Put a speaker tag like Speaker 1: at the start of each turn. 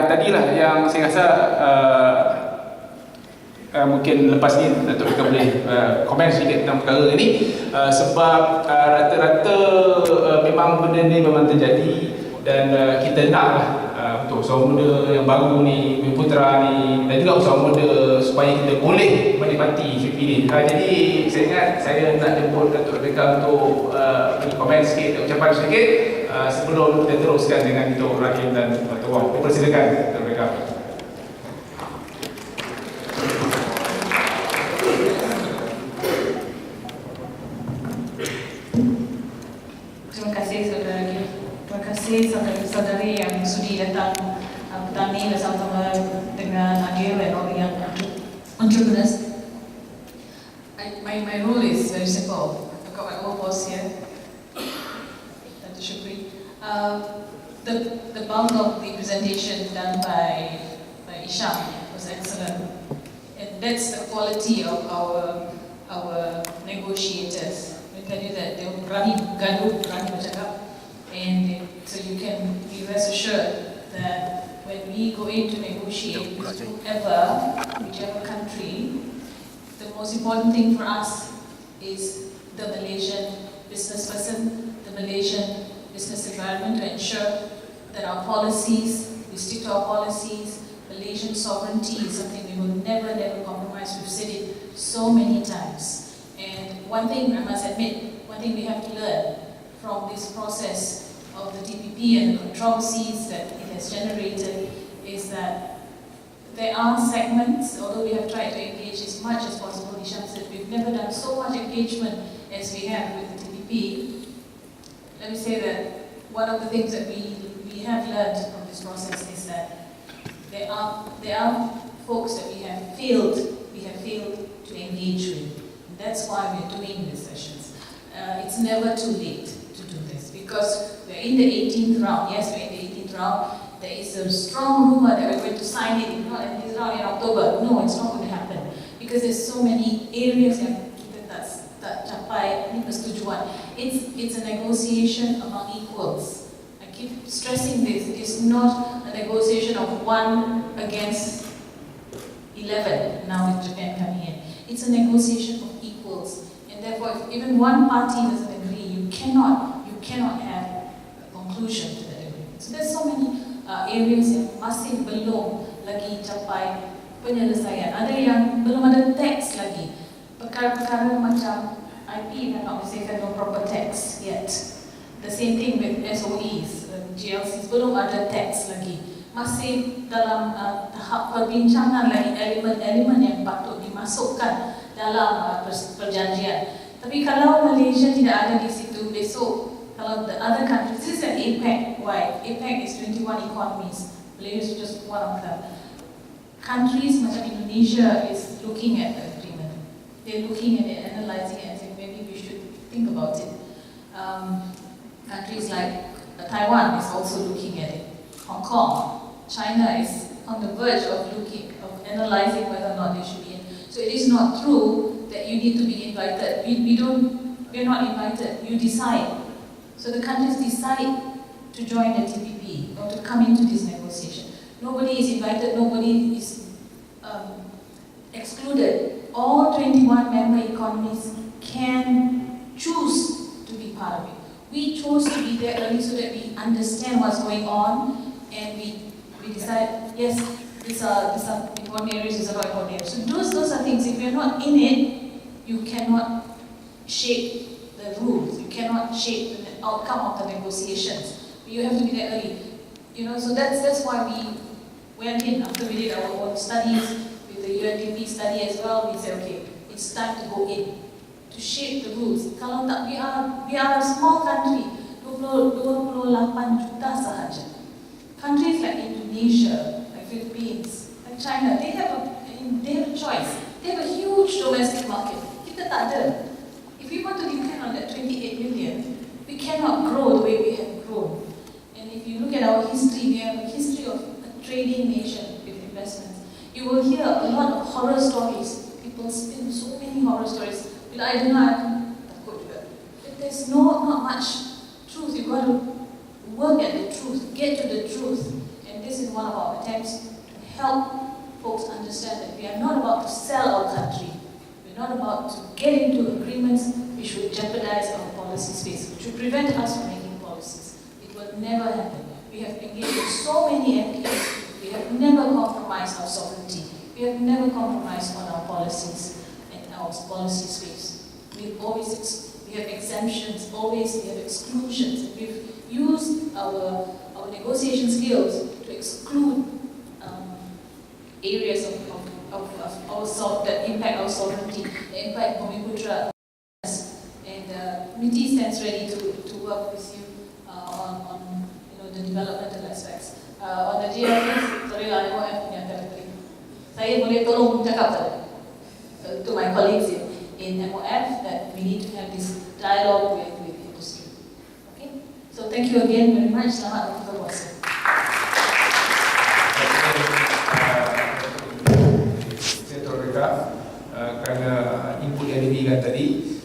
Speaker 1: Tadilah yang saya rasa mungkin lepas ni Datuk kita boleh komen sedikit tentang perkara ini, sebab rata-rata memang benda ni memang terjadi dan kita naklah untuk usaha muda yang baru ni, putera ni dan juga usaha muda supaya kita boleh menikmati PPP ni. Jadi saya ingat saya nak jemput Datuk Rebecca untuk komen sikit, ucapan sedikit sebelum kita teruskan dengan Datuk Rahim dan Datuk Wong. Persilakan Datuk Rebecca.
Speaker 2: Saudari yang sudi datang petang ni bersama-sama dengan Adil dan orang yang entrepreneurs. My rule is very simple. I've got my old boss here, Datuk Shukri. The bulk of the presentation done by Isham was excellent, and that's the quality of our negotiators. I tell you that they berani gaduh, berani bercakap. And so you can be rest assured that when we go in to negotiate with whichever country, the most important thing for us is the Malaysian business person, the Malaysian business environment, to ensure that our policies, we stick to our policies. Malaysian sovereignty is something we will never compromise. We've said it so many times. And one thing I must admit, one thing we have to learn from this process of the TPP and the controversies that it has generated is that there are segments, although we have tried to engage as much as possible. Isham said we've never done so much engagement as we have with the TPP. Let me say that one of the things that we have learned from this process is that there are folks that we have failed to engage with. And that's why we're doing these sessions. It's never too late to do this, because we're in the 18th round. Yes, we're in the 18th round. There is a strong rumor that we're going to sign it in this round in October. No, it's not going to happen, because there's so many areas yang kita tak capai ni persetujuan. It's a negotiation among equals. I keep stressing this. It's not a negotiation of 1 against 11. Now with Japan coming in, it's a negotiation of equals, and therefore, if even one party doesn't agree, you cannot have a conclusion to that agreement. So there's so many areas yang masih belum lagi capai penyelesaian. Ada yang belum ada teks lagi. Perkara-perkara macam IP, if I'm not mistaken, no proper text yet. The same thing with SOEs, GLCs, belum ada teks lagi. Masih dalam tahap perbincangan lagi elemen-elemen yang patut dimasukkan dalam perjanjian. Tapi kalau Malaysia tidak ada di situ, besok kalau the other countries, this is an APEC, why? APEC is 21 economies, Malaysia is just one of them. Countries macam Indonesia is looking at the agreement. They're looking at it, analysing it, and saying maybe we should think about it. Countries like Taiwan is also looking at it. Hong Kong, China is on the verge of analysing whether or not they should be in. So it is not true that you need to be invited. We're not invited. You decide. So the countries decide to join the TPP or to come into this negotiation. Nobody is invited. Nobody is excluded. All 21 member economies can choose to be part of it. We chose to be there early so that we understand what's going on, and we decide, yes, these are important areas, these are not important areas. So those are things, if you're not in it, you cannot shape the rules, you cannot shape the outcome of the negotiations. You have to be there early. So that's why we went in after we did our own studies with the UNDP study as well. We said, okay, it's time to go in to shape the rules. Kalau tak, we are a small country, 28 juta sahaja. Countries like Indonesia, like Philippines, like China, they have a choice. They have a huge domestic market. Kita tak ada. If we want to depend on that 28 million, we cannot grow the way we have grown. And if you look at our history, we have a history of a trading nation with investments. You will hear a lot of horror stories. People spin so many horror stories. But I don't know, I can quote you that. There's not much truth. You've got to work at the truth, get to the truth. And this is one of our attempts to help folks understand that we are not about to sell our country. We're not about to get into agreements which would jeopardize our policy space, which would prevent us from making policies. It will never happen. We have engaged in so many FTAs. We have never compromised our sovereignty. We have never compromised on our policies and our policy space. We have exemptions, always we have exclusions. We've used our negotiation skills to exclude areas that impact our sovereignty, that impact Bumiputra. And MITI stands ready to work with you on the developmental aspects. On the GRP, sorry lah, MOF punya territory. Saya boleh tolong cakap to my colleagues in MOF that we need to have this dialogue with industry. Okay? So thank you again very much. Selamat berbuka puasa.
Speaker 1: Saya terima kerana input yang diberikan tadi.